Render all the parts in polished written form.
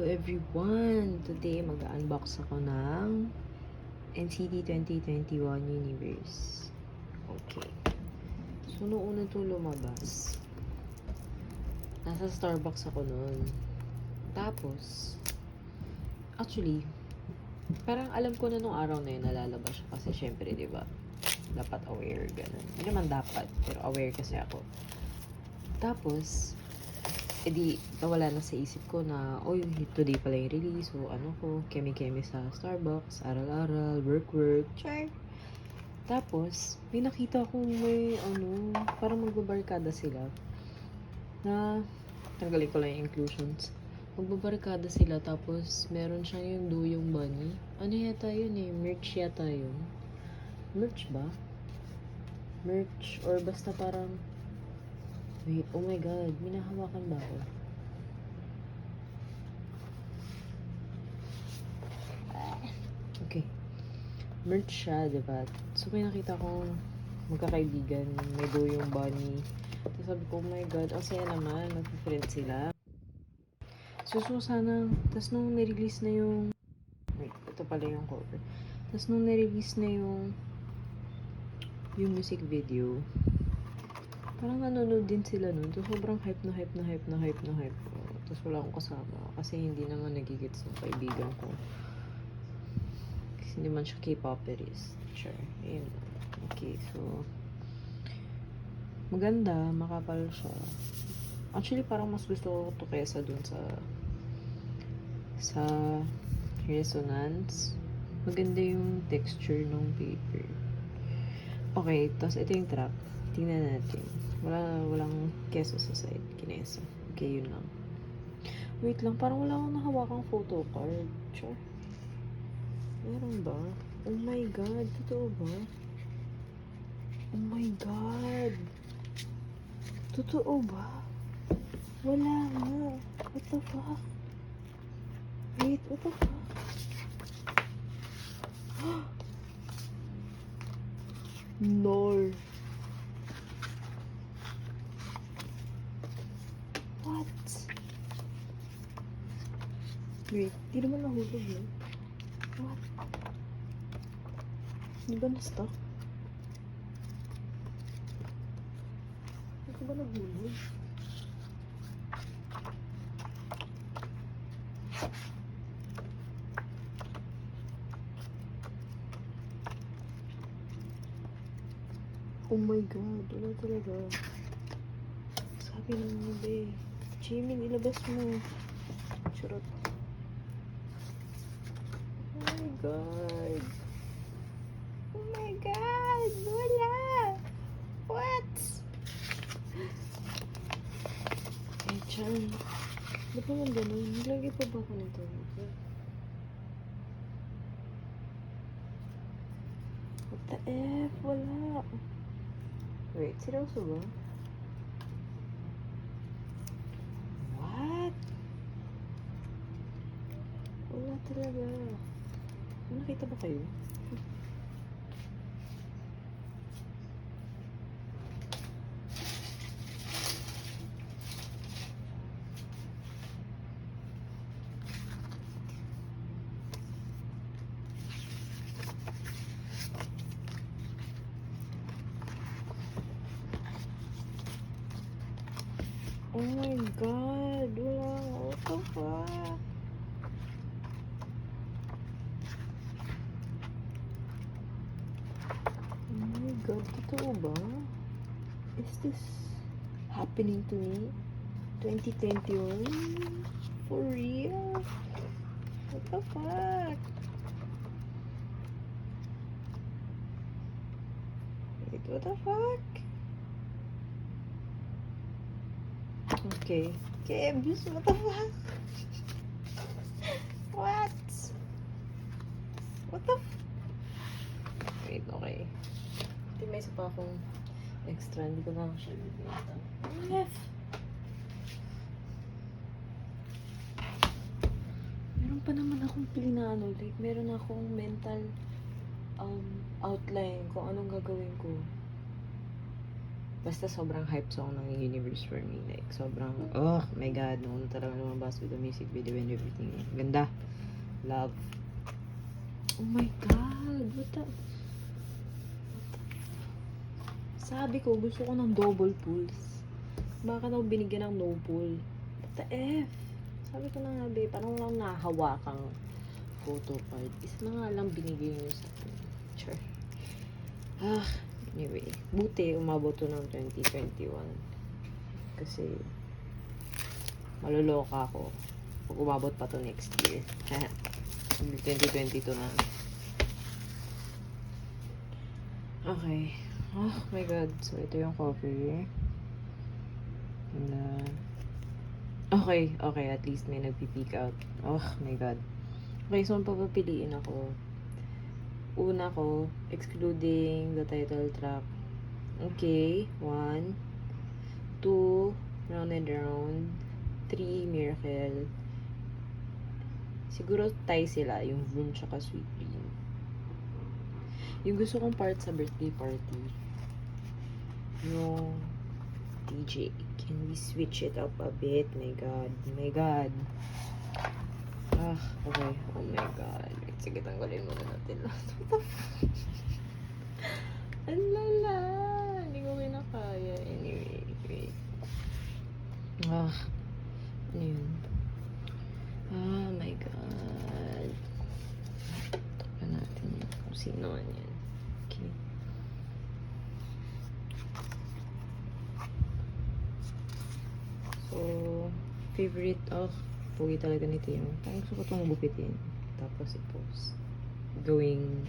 everyone! Today, mag-unbox ako ng NCT 2021 Universe. Okay. So, nung una ito lumabas, nasa Starbucks ako noon. Tapos, actually, parang alam ko na nung araw na yun nalalabas siya. Kasi syempre, di ba, dapat aware, ganun. Hindi naman dapat, pero aware kasi ako. Tapos, edi nawala na sa isip ko na, oy, today pala yung release. So, ano ko, kemi-kemi sa Starbucks, aral-aral, work-work, char. Tapos, may nakita ko may, parang magbabarkada sila. Na, tanggalin ko lang yung inclusions. Magbabarkada sila, tapos, meron siya yung Duyong Bunny. Ano yata yun eh? Merch yata yun. Merch ba? Merch, or basta parang, wait, oh my god, minahawakan ba ako? Okay. Merch siya, diba? So, may nakita kong magkakaibigan, may Duyong Bunny. Tapos sabi ko, oh my god, ang saya naman, mag-friend sila. So, sana, tapos nung nirelease na yung, wait, ito pala yung cover. Tapos nung nirelease na yung music video, parang nanonood din sila nun. So, sobrang hype na hype na hype na hype na hype ko. Tapos wala akong kasama. Kasi hindi naman nagigits ng kaibigan ko. Kasi hindi man siya K-popperist. Sure. Ayun. Okay, so, maganda. Makapal siya. Actually, parang mas gusto ko ito kaysa dun sa resonance. Maganda yung texture ng paper. Okay, tapos ito yung trap. Tingnan natin. Walang keso sa side. Kinesa. Okay, yun lang. Wait lang, parang wala akong nahawakang photo card. Sure. Meron ba? Oh my god, totoo ba? Oh my god. Totoo ba? Wala nga. What the fuck? Wait, what the fuck? No. What? Wait, di naman nahulog yun. What? Di ba na-stuck? Di ba nahulog? Oh my god, wala talaga. Sabi ng nabi. Jimin, ilabas mo. Charot. Oh my god. Oh my god, wala. What? Eh, Chan. Ba't naman ganun? Nilagay pa ba ako nito? What the F? Wala. Wait, seryoso ba? What? Wala talaga. Nakita ba kayo? Oh my god, wala. What the fuck? Oh my god, totoo ba? Is this happening to me? 2021? For real? What the fuck? Wait, what the fuck? Okay. Kebs, what the fuck? What? What the wait, okay. Hindi, may isa pa akong extra. Hindi ko na siya bibenta. F. Meron pa naman akong plinano. Like, meron akong mental outline kung anong gagawin ko. Basta sobrang hype song ng Universe for me. Like, sobrang, oh my god, nung talaga lumabas with the music video and everything. Ganda. Love. Oh my god, what the... Sabi ko, gusto ko ng double pulse. Baka daw binigyan ng no pull. What the F? Sabi ko na nga, babe, parang lang nahawakang photo card. Isa na nga lang binigay niyo sa akin. Sure. Anyway, buti umabot to ng 2021. Kasi, maluloka ako pag umabot pa to next year. 2022 na. Okay. Oh my god. So, ito yung cover. And, okay. At least may nagpipick out. Oh my god. Okay, so papapiliin ako. Una ko, excluding the title track. Okay. 1, 2, Round and Round. 3, Miracle. Siguro tie sila, yung Vroom tsaka Sweet Dream. Yung gusto kong part sa birthday party, yung DJ. Can we switch it up a bit? My god. Okay. Oh my god. Wait, sige, tanggalin muna natin lahat. Ang lala. Hindi ko kinakaya. Anyway, wait. Ano yun? Oh my god. Taka natin yun. Kung sino man yan. Okay. So, favorite, pogi talaga nito yung, parang gusto ko itong gupitin. Tapos i-post. Going,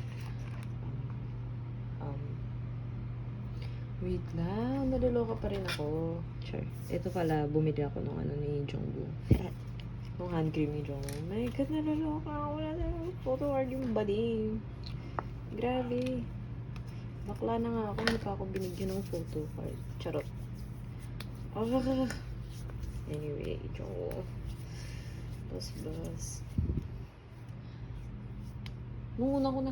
wait lang, naluloka pa rin ako. Sure. Ito pala, bumili ako ng ni Jungwoo. Nung hand cream ni Jungwoo. My god, naluloka ako. Wala na photo card yung bading. Grabe. Bakla na nga ako, hindi pa ako binigyan ng photo card. Charot. Anyway, Jungwoo. Bas. Nung una ko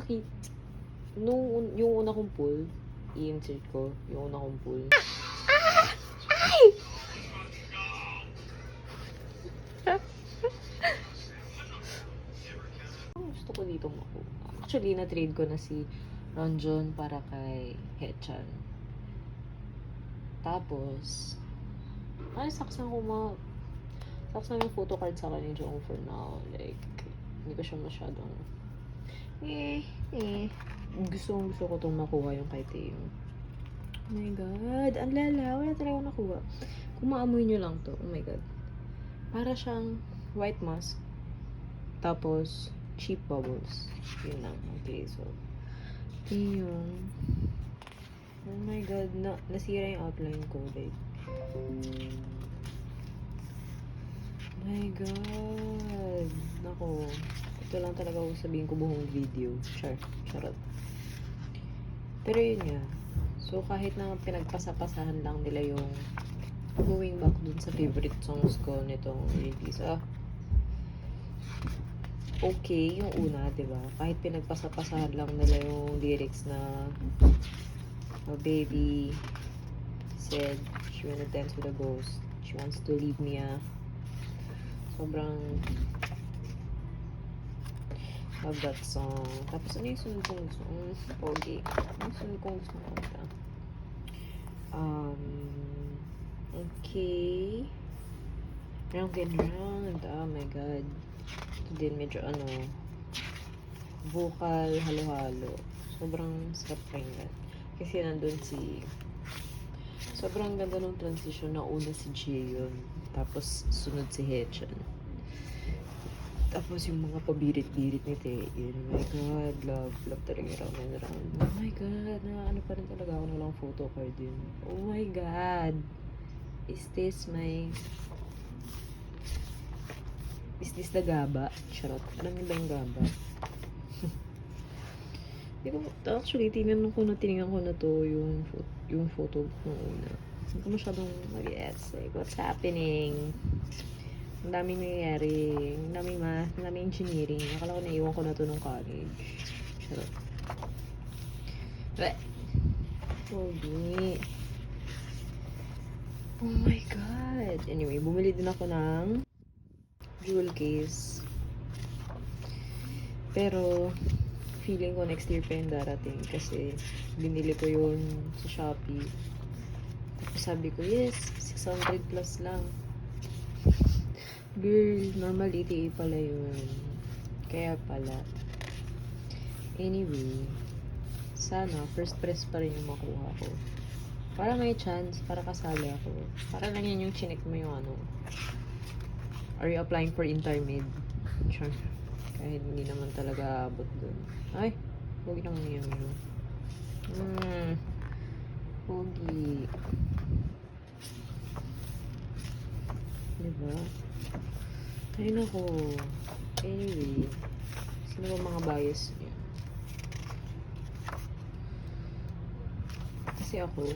yung una kong pull, i-insert ko, yung una kong pull. Gusto ko dito makuha. Actually, na-trade ko na si Ronjon para kay Hechan. Tapos, saksan yung photo card sa kanya Jong for now. Like, hindi ko siya masyadong gusto ko itong makuha yung kay Teo. Oh my god, ang lala, wala talaga nakuha. Kung maamoy nyo lang to, oh my god. Para siyang white mask. Tapos, cheap bubbles. Yun lang. Okay, so, ito yung, oh my god, nasira yung outline ko. Like, oh my god. Nako. Ito lang talaga ako sabihin ko buong video. Charot. Pero yun nga. So, kahit na pinagpasapasahan lang nila yung going back dun sa favorite songs ko nitong release. Okay, yung una, diba? Kahit pinagpasapasahan lang nila yung lyrics na oh, baby said she wanna dance with a ghost. She wants to leave me, sobrang love that song. Tapos ano yung sunod kong song? Pogi. Ano yung sunod kong gusto kanta? Okay. Round and round. Oh my god. Ito din medyo vocal, halo-halo. Sobrang sarap pakinggan. Kasi nandun sobrang ganda ng transition na una si Jaehyun. Tapos sunod si Haechan. Tapos yung mga pabirit-birit ni Taein. Oh my god, love talaga yung round and round. Oh my god, pa rin talaga ako na lang photo card yun. Oh my god. Is this the GABA? Charot. Alam niyo ba yung GABA? Actually, tinignan ko na to yung photo ng una. Hindi ko masyadong mag-guess. Like, what's happening? Ang daming nangyayari. Ang daming math, ang daming engineering. Akala ko naiwan ko na to nung college. Charot. Pogi. Oh my God. Anyway, bumili din ako ng jewel case. Pero, feeling ko next year pa yung darating kasi binili ko yun sa Shopee. Tapos sabi ko, yes, 600 plus lang. Girl, normal ETA pala yun. Kaya pala. Anyway, sana first press pa rin yung makuha ko. Para may chance, para kasali ako. Para lang yan yung chinek mo yung ano. Are you applying for intermid? Sure. Kahit hindi naman talaga abot dun. Ay, huwag nang niya yun. Pogi. Diba? Ay nako. Anyway, sino ba mga bias niya? Kasi ako,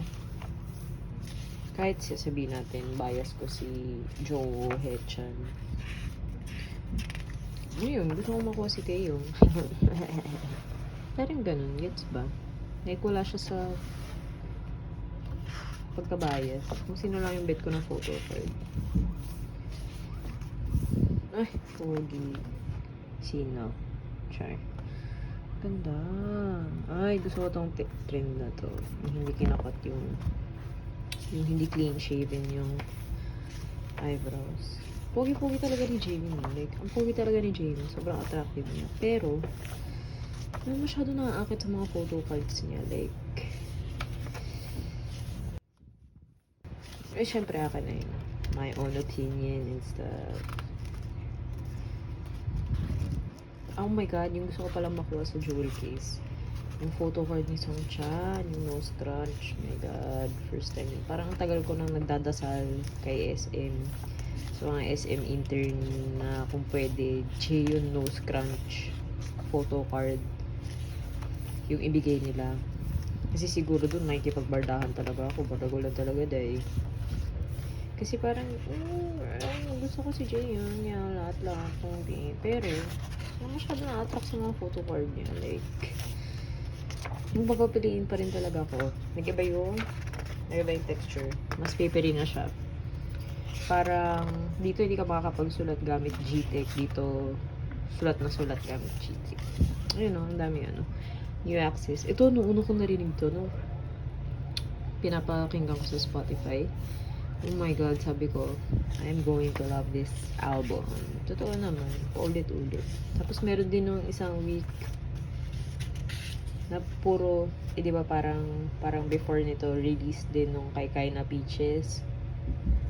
kahit sasabihin natin, bias ko si Joe Hechan. Ngayon, gusto ko makuha si Taeyong. Parang ganun, gets ba? Like, wala siya sa pagkabias. Kung sino lang yung bet ko ng photo card. Ay, pogi. Sino? Char. Ganda. Ay, gusto ko tong trend na to. Yung hindi kinakat yung hindi clean shaven yung eyebrows. Pogi-pogi talaga ni Jamie. Like, ang pogi talaga ni Jamie. Sobrang attractive niya. Pero, may masyado naaakit sa mga photo cards niya. Like, syempre akin na yun. My own opinion and stuff. Oh my God, yung gusto ko palang makuha sa jewel case. Yung photo card ni Songchan, yung nose crunch. My God, first time yun. Parang tagal ko nang nagdadasal kay SM. So, mga SM intern na kung pwede, Jaehyun nose crunch photo card yung ibigay nila. Kasi siguro dun nakikipagbardahan talaga ako. Bardagulan talaga dahil. Kasi parang, gusto ko si Jaehyun. Yan, lahat-lahat. Pero, masyado na-attract sa mga photo card niya. Like, yung papapiliin pa rin talaga ako. Nag-iba yung texture. Mas papery na siya. Parang, dito hindi ka makakapagsulat gamit GTEC. Dito, sulat na sulat gamit GTEC. Ayun o, ang dami ano. New Access. Ito, uno ko narinig to, no? Pinapakinggan ko sa Spotify. Oh my God, sabi ko, I'm going to love this album. Totoo naman, paulit-ulit. Tapos meron din nung isang week na puro, di ba parang before nito, release din nung kay na Peaches.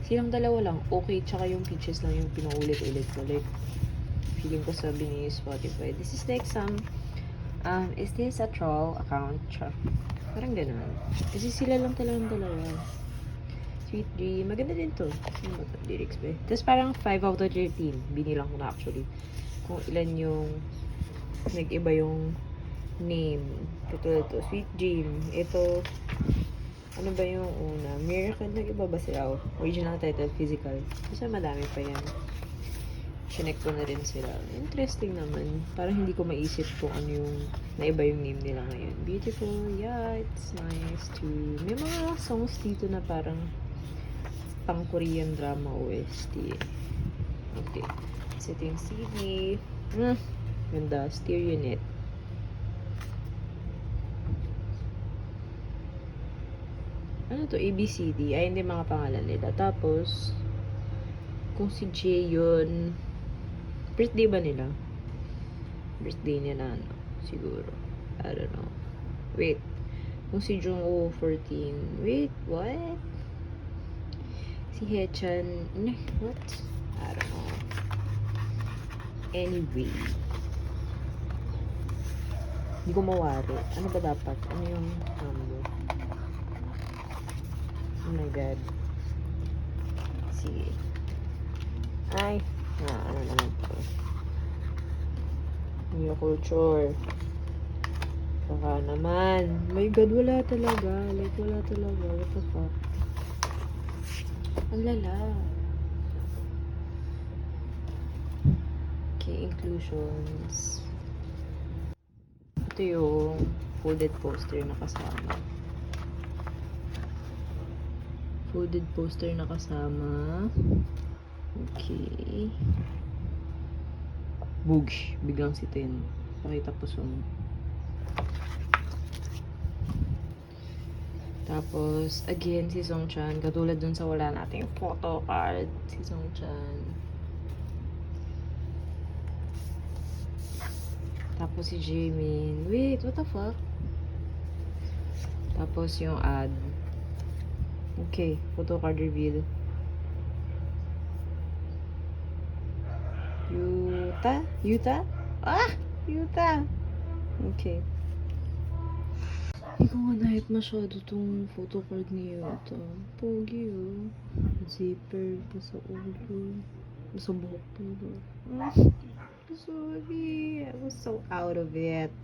Silang dalawa lang, okay, tsaka yung Peaches lang yung pinaulit-ulit ko. Like, feeling ko sabi ni Spotify, this is like some, is this a troll account? Parang ganun. Kasi sila lang talagang dalawa. Sweet Dream. Maganda din to. Sino ba ito? Lyrics ba? Tapos parang 5 out of 13. Binilang ko na actually. Kung ilan yung nag-iba yung name. Ito. Sweet Dream. Ito, ano ba yung una? Miracle. Nag-iba ba sila? Original title, physical. Kasi madami pa yan. Chinek ko na rin sila. Interesting naman. Parang hindi ko maisip kung ano yung naiba yung name nila ngayon. Beautiful. Yeah, it's nice too. May mga songs dito na parang pang Korean drama OST. Okay. So, ito yung CD. Ganda. Steer unit. Ano to? ABCD. Ay, hindi mga pangalan nila. Tapos, kung si Jaehyun, birthday ba nila? Birthday niya na, ano? Siguro. I don't know. Wait. Kung si Jungwoo 14. Wait, what? Si Hechan, what? I don't know. Anyway. Hindi ko mawari. Ano ba dapat? Ano yung number? Oh my God. Sige. Ay. Ano naman to? New culture. Baka naman. My God, wala talaga. Like, wala talaga. What the fuck? Ang lala. Okay, inclusions. Ito yung folded poster na kasama. Folded poster na kasama. Okay. Bugsh. Biglang si Ten. Pakita po sum. Tapos, again, si Songchan. Katulad dun sa wala nating photo card. Si Songchan. Tapos si Jimin. Wait, what the fuck? Tapos yung ad. Okay, photo card reveal. Yuta? Yuta? Ah! Yuta! Okay. Hindi ko nga na-hype masyado tong photo card ni Yuta. Pogi oh. Zipper pa sa ulo. Sa buhok pa yun. Ah, sorry. I was so out of it.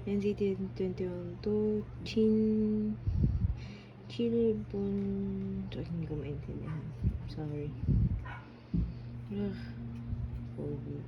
NCT 21 to Chilbon. Hindi ko maintindihan. Sorry. Ugh. Pogi.